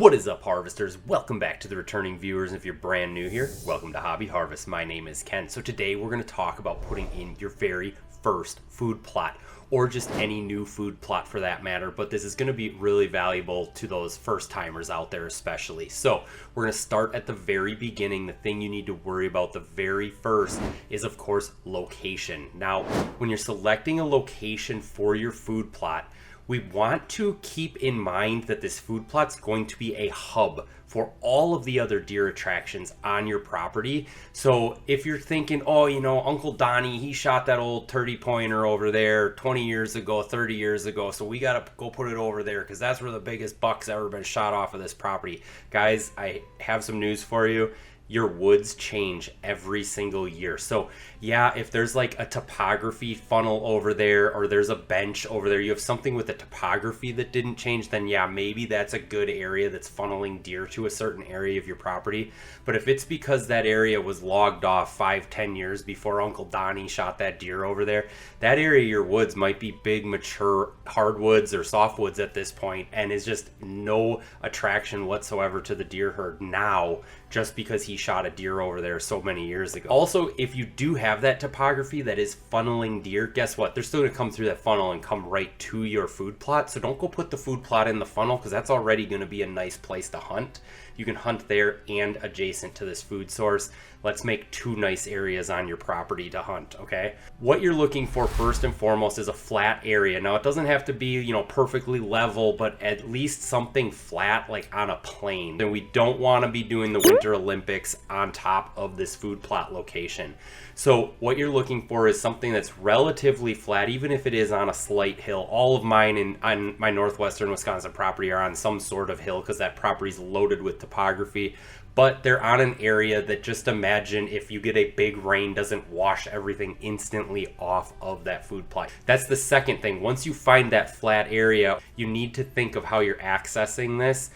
What is up, harvesters? Welcome back to the returning viewers. If you're brand new here, welcome to Hobby Harvest. My name is Ken. So today we're going to talk about putting in your very first food plot, or just any new food plot for that matter, but this is going to be really valuable to those first timers out there especially. So we're going to start at the very beginning. The thing you need to worry about the very first is, of course, location. Now, when you're selecting a location for your food plot, we want to keep in mind that this food plot's going to be a hub for all of the other deer attractions on your property. So if you're thinking, oh, you know, Uncle Donnie, he shot that old 30 pointer over there 20 years ago, 30 years ago, so we got to go put it over there because that's where the biggest buck's ever been shot off of this property. Guys, I have some news for you. Your woods change every single year. So yeah, if there's like a topography funnel over there, or there's a bench over there, you have something with the topography that didn't change, then yeah, maybe that's a good area that's funneling deer to a certain area of your property. But if it's because that area was logged off 5-10 years before Uncle Donnie shot that deer over there, that area of your woods might be big, mature hardwoods or softwoods at this point, and is just no attraction whatsoever to the deer herd now, just because he shot a deer over there so many years ago. Also, if you do have that topography that is funneling deer, guess what? They're still gonna come through that funnel and come right to your food plot. So don't go put the food plot in the funnel, because that's already gonna be a nice place to hunt. You can hunt there and adjacent to this food source. Let's make two nice areas on your property to hunt, okay? What you're looking for first and foremost is a flat area. Now, it doesn't have to be, you know, perfectly level, but at least something flat, like on a plane. Then we don't want to be doing the Winter Olympics on top of this food plot location. So what you're looking for is something that's relatively flat, even if it is on a slight hill. All of mine on my northwestern Wisconsin property are on some sort of hill, because that property is loaded with topography. But they're on an area that, just imagine if you get a big rain, doesn't wash everything instantly off of that food plot. That's the second thing. Once you find that flat area, you need to think of how you're accessing this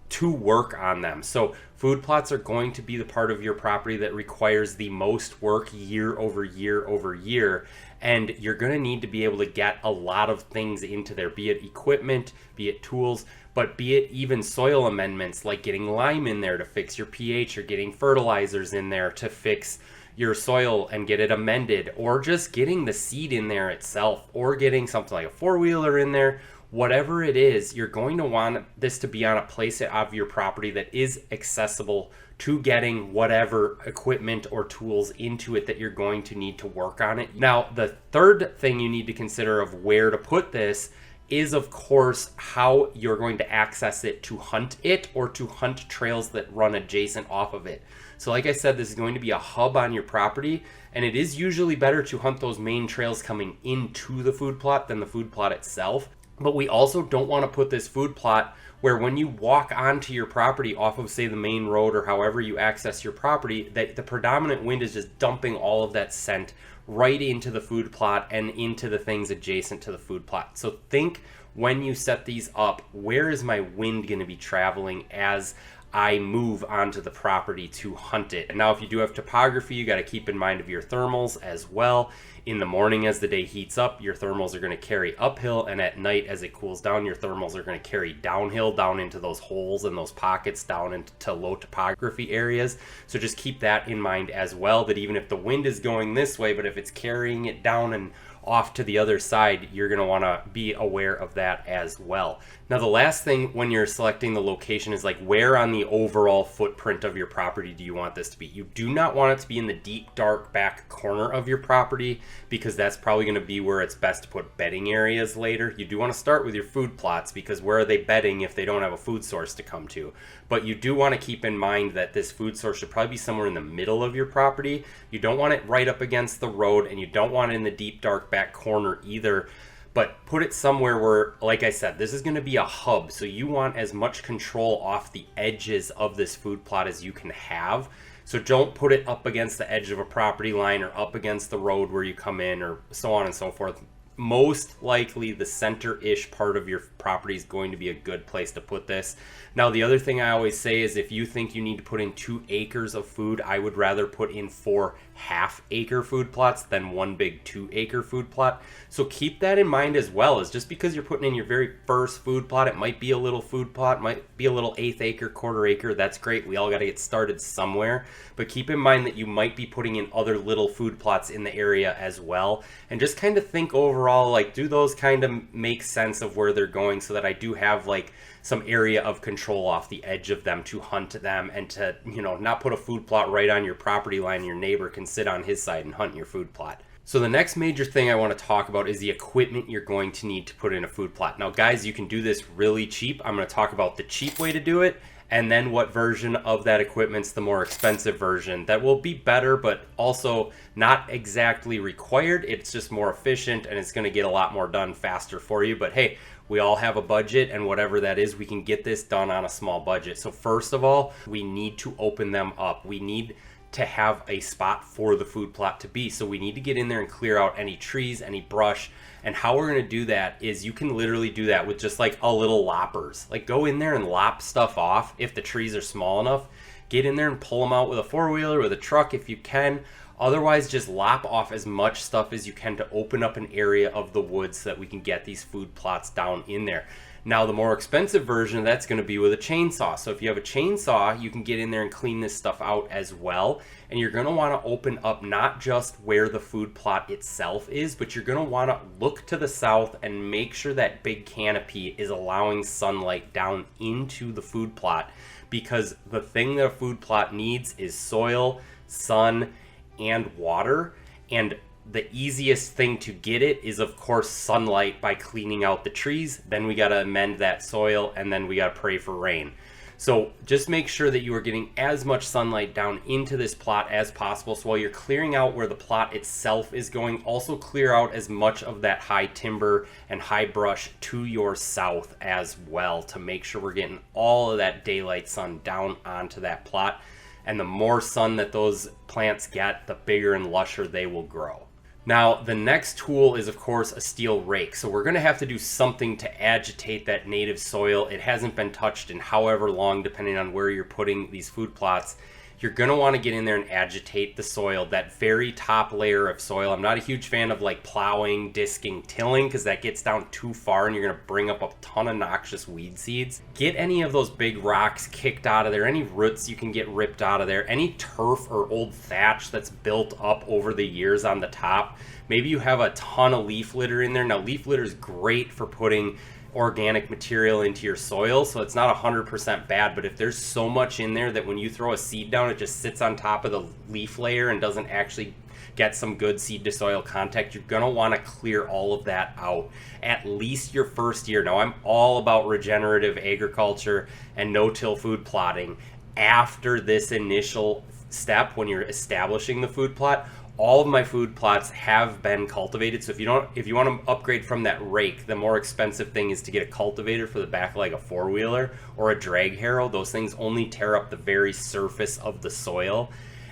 to work on them. So food plots are going to be the part of your property that requires the most work year over year over year. And you're going to need to be able to get a lot of things into there, be it equipment, be it tools, but be it even soil amendments, like getting lime in there to fix your pH, or getting fertilizers in there to fix your soil and get it amended, or just getting the seed in there itself, or getting something like a four-wheeler in there. Whatever it is, you're going to want this to be on a place of your property that is accessible to getting whatever equipment or tools into it that you're going to need to work on it. Now, the third thing you need to consider of where to put this is, of course, how you're going to access it to hunt it, or to hunt trails that run adjacent off of it. So like I said, this is going to be a hub on your property, and it is usually better to hunt those main trails coming into the food plot than the food plot itself. But we also don't want to put this food plot where, when you walk onto your property off of, say, the main road, or however you access your property, that the predominant wind is just dumping all of that scent right into the food plot and into the things adjacent to the food plot. So think, when you set these up, where is my wind going to be traveling as I move onto the property to hunt it? And now, if you do have topography, you got to keep in mind of your thermals as well. In the morning, as the day heats up, your thermals are going to carry uphill, and at night, as it cools down, your thermals are going to carry downhill, down into those holes and those pockets, down into low topography areas. So just keep that in mind as well, that even if the wind is going this way, but if it's carrying it down and off to the other side, you're going to want to be aware of that as well. Now, the last thing when you're selecting the location is, like, where on the overall footprint of your property do you want this to be? You do not want it to be in the deep, dark back corner of your property, because that's probably going to be where it's best to put bedding areas later. You do want to start with your food plots, because where are they bedding if they don't have a food source to come to? But you do want to keep in mind that this food source should probably be somewhere in the middle of your property. You don't want it right up against the road, and you don't want it in the deep, dark back corner either. But put it somewhere where, like I said, this is going to be a hub. So you want as much control off the edges of this food plot as you can have. So don't put it up against the edge of a property line, or up against the road where you come in, or so on and so forth. most likely the center-ish part of your property is going to be a good place to put this. Now, the other thing I always say is if you think you need to put in 2 acres of food, I would rather put in 4 half-acre food plots than 1 big 2-acre food plot. So keep that in mind as well, is just because you're putting in your very first food plot, it might be a little food plot, might be a little 1/8 acre, 1/4 acre. That's great. We all got to get started somewhere. But keep in mind that you might be putting in other little food plots in the area as well. And just kind of think overall, like, do those kind of make sense of where they're going so that I do have like some area of control off the edge of them to hunt them and to, you know, not put a food plot right on your property line. Your neighbor can sit on his side and hunt your food plot. So the next major thing I want to talk about is the equipment you're going to need to put in a food plot. Now, guys, you can do this really cheap. I'm going to talk about the cheap way to do it, and then what version of that equipment's the more expensive version that will be better, but also not exactly required. It's just more efficient and it's going to get a lot more done faster for you. But hey, we all have a budget, and whatever that is, we can get this done on a small budget. So first of all, we need to open them up. We need to have a spot for the food plot to be. So we need to get in there and clear out any trees, any brush. And how we're going to do that is you can literally do that with just like a little loppers. Like, go in there and lop stuff off if the trees are small enough. Get in there and pull them out with a 4-wheeler, with a truck if you can. Otherwise, just lop off as much stuff as you can to open up an area of the woods so that we can get these food plots down in there. Now, the more expensive version of that's going to be with a chainsaw. So if you have a chainsaw, you can get in there and clean this stuff out as well. And you're going to want to open up not just where the food plot itself is, but you're going to want to look to the south and make sure that big canopy is allowing sunlight down into the food plot, because the thing that a food plot needs is soil, sun, and water. And the easiest thing to get it is, of course, sunlight by cleaning out the trees. Then we got to amend that soil, and then we got to pray for rain. So just make sure that you are getting as much sunlight down into this plot as possible. So while you're clearing out where the plot itself is going, also clear out as much of that high timber and high brush to your south as well, to make sure we're getting all of that daylight sun down onto that plot. And the more sun that those plants get, the bigger and lusher they will grow. Now, the next tool is, of course, a steel rake. So we're going to have to do something to agitate that native soil. It hasn't been touched in however long, depending on where you're putting these food plots. You're going to want to get in there and agitate the soil, that very top layer of soil. I'm not a huge fan of like plowing, disking, tilling, because that gets down too far and you're going to bring up a ton of noxious weed seeds. Get any of those big rocks kicked out of there, any roots you can get ripped out of there, any turf or old thatch that's built up over the years on the top. Maybe you have a ton of leaf litter in there. Now, leaf litter is great for putting organic material into your soil, so it's not 100% bad, but if there's so much in there that when you throw a seed down, it just sits on top of the leaf layer and doesn't actually get some good seed to soil contact, you're going to want to clear all of that out at least your first year. Now, I'm all about regenerative agriculture and no-till food plotting. After this initial step, when you're establishing the food plot, all of my food plots have been cultivated. So if you want to upgrade from that rake, the more expensive thing is to get a cultivator for the back, like a 4-wheeler or a drag harrow. Those things only tear up the very surface of the soil.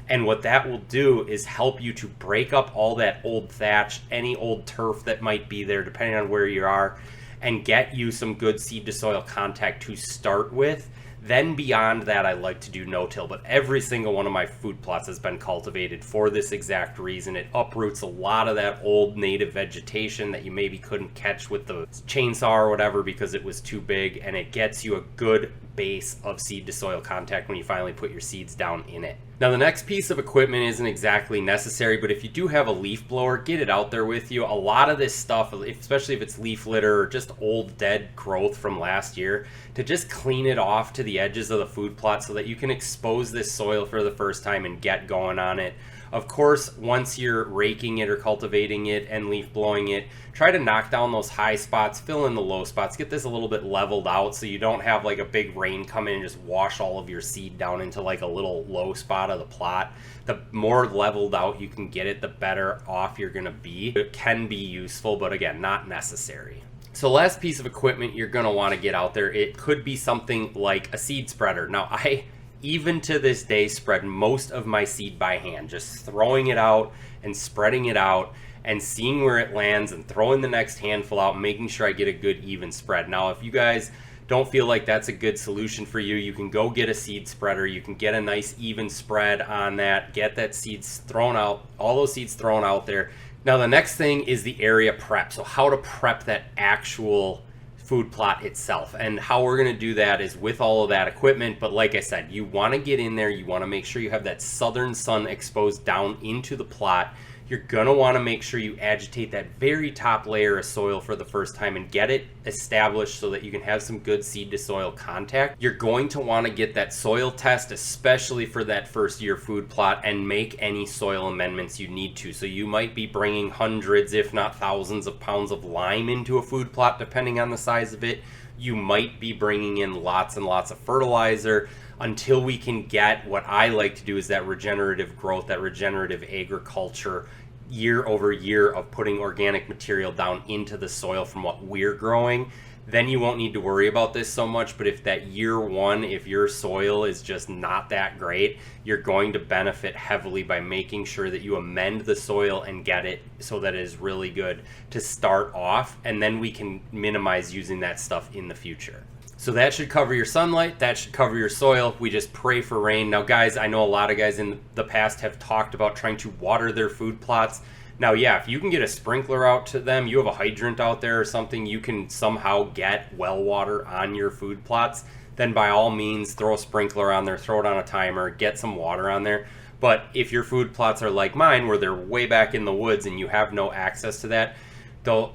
And what that will do is help you to break up all that old thatch, any old turf that might be there, depending on where you are, and get you some good seed to soil contact to start with. Then beyond that, I like to do no-till, but every single one of my food plots has been cultivated for this exact reason. It uproots a lot of that old native vegetation that you maybe couldn't catch with the chainsaw or whatever because it was too big, and it gets you a good base of seed to soil contact when you finally put your seeds down in it. Now, the next piece of equipment isn't exactly necessary, but if you do have a leaf blower, get it out there with you. A lot of this stuff, especially if it's leaf litter or just old dead growth from last year, to just clean it off to the edges of the food plot so that you can expose this soil for the first time and get going on it. Of course, once you're raking it or cultivating it and leaf blowing it, try to knock down those high spots, fill in the low spots, get this a little bit leveled out so you don't have like a big rain come in and just wash all of your seed down into like a little low spot of the plot. The more leveled out you can get it, the better off you're going to be. It can be useful, but again, not necessary. So last piece of equipment you're going to want to get out there, it could be something like a seed spreader. Now, I even to this day spread most of my seed by hand, just throwing it out and spreading it out. and seeing where it lands and throwing the next handful out, making sure I get a good even spread. Now, if you guys don't feel like that's a good solution for you, you can go get a seed spreader. You can get a nice even spread on that, get that seeds thrown out, all those seeds thrown out there. Now, the next thing is the area prep. So how to prep that actual food plot itself, and how we're going to do that is with all of that equipment. But like I said, you want to get in there, you want to make sure you have that southern sun exposed down into the plot. You're going to want to make sure you agitate that very top layer of soil for the first time and get it established so that you can have some good seed to soil contact. You're going to want to get that soil test, especially for that first year food plot, and make any soil amendments you need to. So you might be bringing hundreds, if not thousands of pounds of lime into a food plot, depending on the size of it. You might be bringing in lots and lots of fertilizer, until we can get what I like to do is that regenerative growth, that regenerative agriculture, year over year of putting organic material down into the soil from what we're growing. Then you won't need to worry about this so much. But if that year one, if your soil is just not that great, you're going to benefit heavily by making sure that you amend the soil and get it so that it is really good to start off, and then we can minimize using that stuff in the future. So that should cover your sunlight, that should cover your soil. We just pray for rain. Now guys, I know a lot of guys in the past have talked about trying to water their food plots. Now, yeah, if you can get a sprinkler out to them, you have a hydrant out there or something, you can somehow get well water on your food plots, then by all means throw a sprinkler on there, throw it on a timer, get some water on there. But if your food plots are like mine, where they're way back in the woods and you have no access to that, the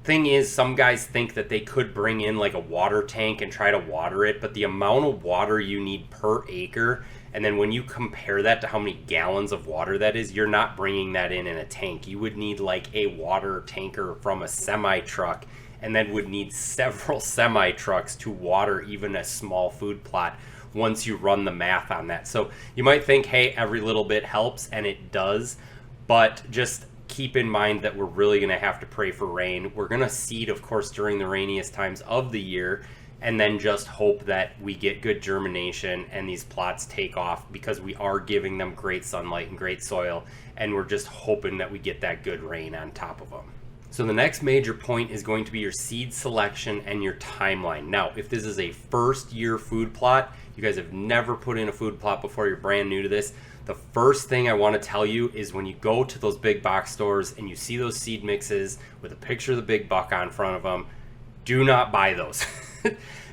thing is, some guys think that they could bring in like a water tank and try to water it, but the amount of water you need per acre, and then when you compare that to how many gallons of water that is, you're not bringing that in a tank. You would need like a water tanker from a semi truck, and then would need several semi trucks to water even a small food plot once you run the math on that. So you might think, hey, every little bit helps, and it does, but just keep in mind that we're really going to have to pray for rain. We're going to seed, of course, during the rainiest times of the year, and then just hope that we get good germination and these plots take off, because we are giving them great sunlight and great soil, and we're just hoping that we get that good rain on top of them. So the next major point is going to be your seed selection and your timeline. Now, if this is a first year food plot, you guys have never put in a food plot before, you're brand new to this, the first thing I want to tell you is when you go to those big box stores and you see those seed mixes with a picture of the big buck on front of them, do not buy those.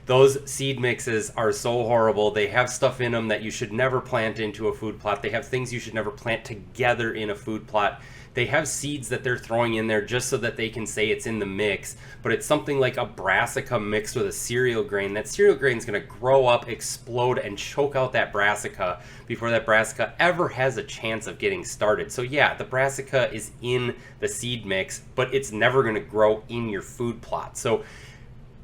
Those seed mixes are so horrible. They have stuff in them that you should never plant into a food plot. They have things you should never plant together in a food plot. They have seeds that they're throwing in there just so that they can say it's in the mix, but it's something like a brassica mixed with a cereal grain. That cereal grain is going to grow up, explode, and choke out that brassica before that brassica ever has a chance of getting started. So yeah, the brassica is in the seed mix, but it's never going to grow in your food plot. So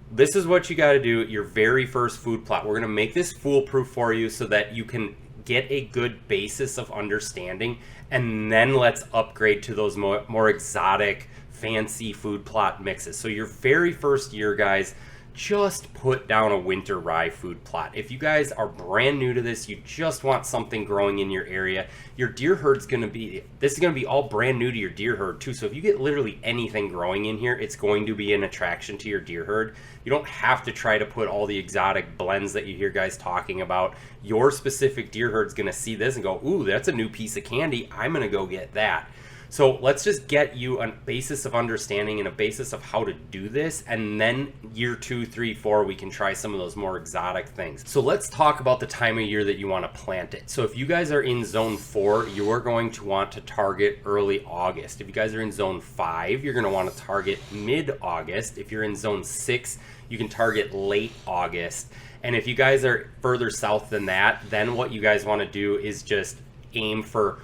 this is what you got to do at your very first food plot. We're going to make this foolproof for you so that you can get a good basis of understanding, and then let's upgrade to those more exotic, fancy food plot mixes. So your very first year, guys, just put down a winter rye food plot. If you guys are brand new to this, you just want something growing in your area, your deer herd's going to be, this is going to be all brand new to your deer herd too. So if you get literally anything growing in here, it's going to be an attraction to your deer herd. You don't have to try to put all the exotic blends that you hear guys talking about. Your specific deer herd's going to see this and go, ooh, that's a new piece of candy, I'm going to go get that. So let's just get you a basis of understanding and a basis of how to do this, and then year 2, 3, 4, we can try some of those more exotic things. So let's talk about the time of year that you want to plant it. So if you guys are in zone 4, you are going to want to target early August. If you guys are in zone 5, you're going to want to target mid-August. If you're in zone 6, you can target late August. And if you guys are further south than that, then what you guys want to do is just aim for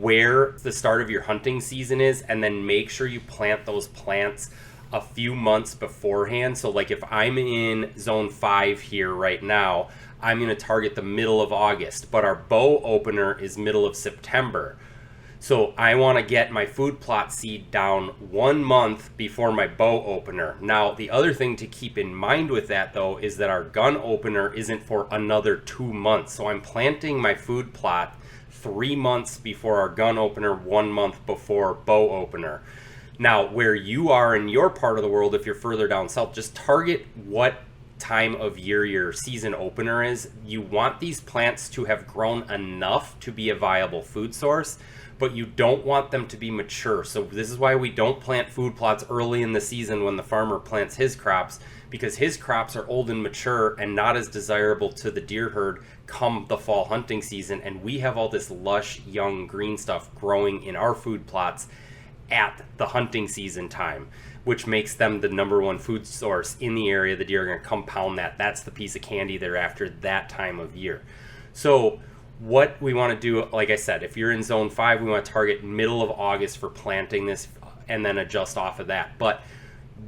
where the start of your hunting season is, and then make sure you plant those plants a few months beforehand. So like if I'm in zone 5 here right now, I'm going to target the middle of August, but our bow opener is middle of September. So I want to get my food plot seed down 1 month before my bow opener. Now, the other thing to keep in mind with that though is that our gun opener isn't for another 2 months. So I'm planting my food plot 3 months before our gun opener, 1 month before bow opener. Now, where you are in your part of the world, if you're further down south, just target what time of year your season opener is. You want these plants to have grown enough to be a viable food source, but you don't want them to be mature. So this is why we don't plant food plots early in the season when the farmer plants his crops, because his crops are old and mature and not as desirable to the deer herd come the fall hunting season. And we have all this lush, young, green stuff growing in our food plots at the hunting season time, which makes them the number one food source in the area. The deer are going to compound that. That's the piece of candy they're after that time of year. So what we want to do, like I said, if you're in zone 5, we want to target middle of August for planting this and then adjust off of that. But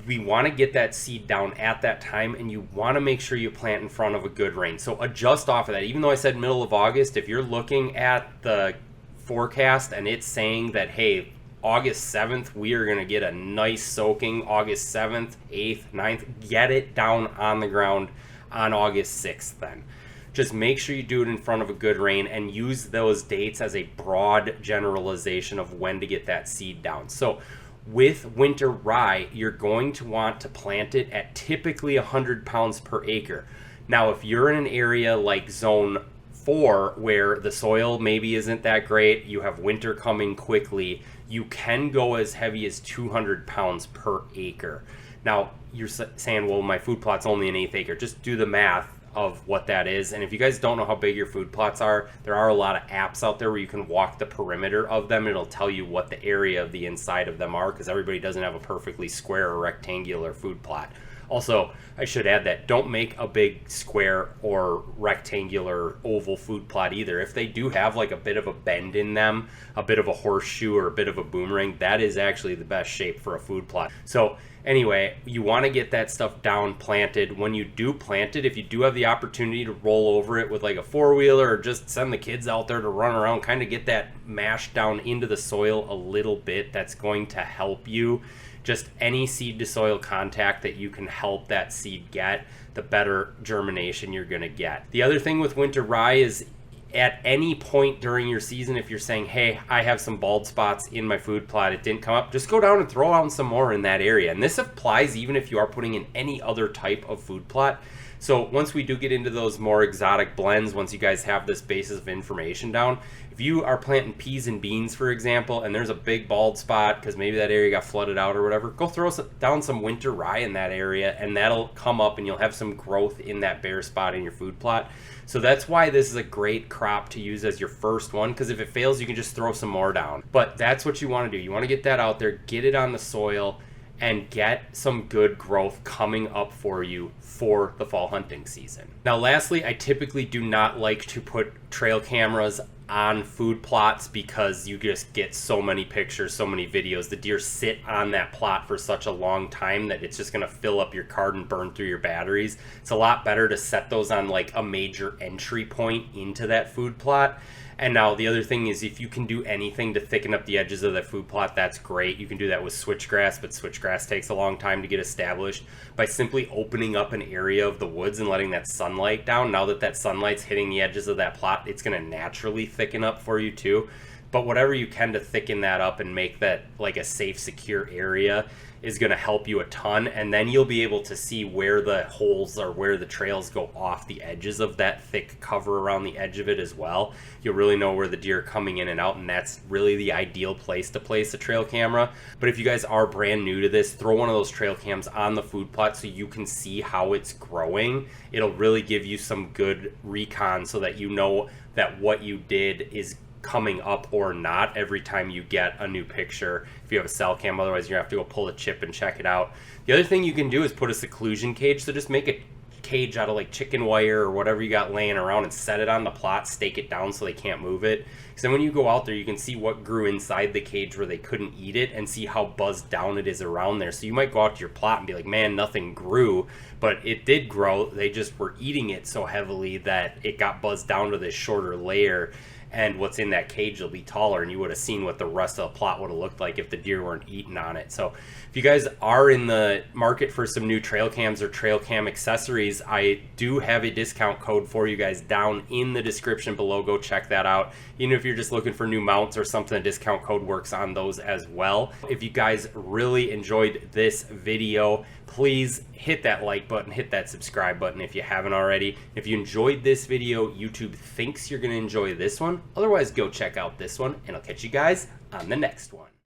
we want to get that seed down at that time, and you want to make sure you plant in front of a good rain. So adjust off of that. Even though I said middle of August, if you're looking at the forecast and it's saying that, hey, August 7th, we are going to get a nice soaking, August 7th, 8th, 9th, get it down on the ground on August 6th then. Just make sure you do it in front of a good rain and use those dates as a broad generalization of when to get that seed down. So with winter rye, you're going to want to plant it at typically 100 pounds per acre. Now, if you're in an area like zone 4 where the soil maybe isn't that great, you have winter coming quickly, you can go as heavy as 200 pounds per acre. Now, you're saying, well, my food plot's only an 1/8 acre. Just do the math of what that is. And if you guys don't know how big your food plots are, there are a lot of apps out there where you can walk the perimeter of them. It'll tell you what the area of the inside of them are, because everybody doesn't have a perfectly square or rectangular food plot. Also, I should add that don't make a big square or rectangular oval food plot either. If they do have like a bit of a bend in them, a bit of a horseshoe or a bit of a boomerang, that is actually the best shape for a food plot. So anyway, you want to get that stuff down planted. When you do plant it, if you do have the opportunity to roll over it with like a 4-wheeler or just send the kids out there to run around, kind of get that mashed down into the soil a little bit, that's going to help you. Just any seed to soil contact that you can help that seed get, the better germination you're going to get. The other thing with winter rye is at any point during your season, if you're saying, hey, I have some bald spots in my food plot, it didn't come up, just go down and throw out some more in that area. And this applies even if you are putting in any other type of food plot. So once we do get into those more exotic blends, once you guys have this basis of information down, if you are planting peas and beans, for example, and there's a big bald spot because maybe that area got flooded out or whatever, go throw down some winter rye in that area and that'll come up and you'll have some growth in that bare spot in your food plot. So that's why this is a great crop to use as your first one, because if it fails, you can just throw some more down. But that's what you want to do. You want to get that out there, get it on the soil, and get some good growth coming up for you for the fall hunting season. Now, lastly, I typically do not like to put trail cameras on food plots because you just get so many pictures, so many videos. The deer sit on that plot for such a long time that it's just going to fill up your card and burn through your batteries. It's a lot better to set those on like a major entry point into that food plot. And now the other thing is, if you can do anything to thicken up the edges of that food plot, that's great. You can do that with switchgrass, but switchgrass takes a long time to get established. By simply opening up an area of the woods and letting that sunlight down, now that that sunlight's hitting the edges of that plot, it's going to naturally thicken up for you too. But whatever you can to thicken that up and make that like a safe, secure area is going to help you a ton. And then you'll be able to see where the holes or where the trails go off the edges of that thick cover around the edge of it as well. You'll really know where the deer are coming in and out, and that's really the ideal place to place a trail camera. But if you guys are brand new to this, throw one of those trail cams on the food plot so you can see how it's growing. It'll really give you some good recon so that you know that what you did is coming up or not every time you get a new picture if you have a cell cam. Otherwise you have to go pull the chip and check it out. The other thing you can do is put a seclusion cage. So just make a cage out of like chicken wire or whatever you got laying around and set it on the plot, stake it down so they can't move it. Because then when you go out there, you can see what grew inside the cage where they couldn't eat it and see how buzzed down it is around there. So you might go out to your plot and be like, man, nothing grew, but it did grow. They just were eating it so heavily that it got buzzed down to this shorter layer. and what's in that cage will be taller, and you would have seen what the rest of the plot would have looked like if the deer weren't eating on it. So if you guys are in the market for some new trail cams or trail cam accessories, I do have a discount code for you guys down in the description below. Go check that out. Even if you're just looking for new mounts or something, the discount code works on those as well. If you guys really enjoyed this video, please hit that like button, hit that subscribe button if you haven't already. If you enjoyed this video, YouTube thinks you're going to enjoy this one. Otherwise, go check out this one, and I'll catch you guys on the next one.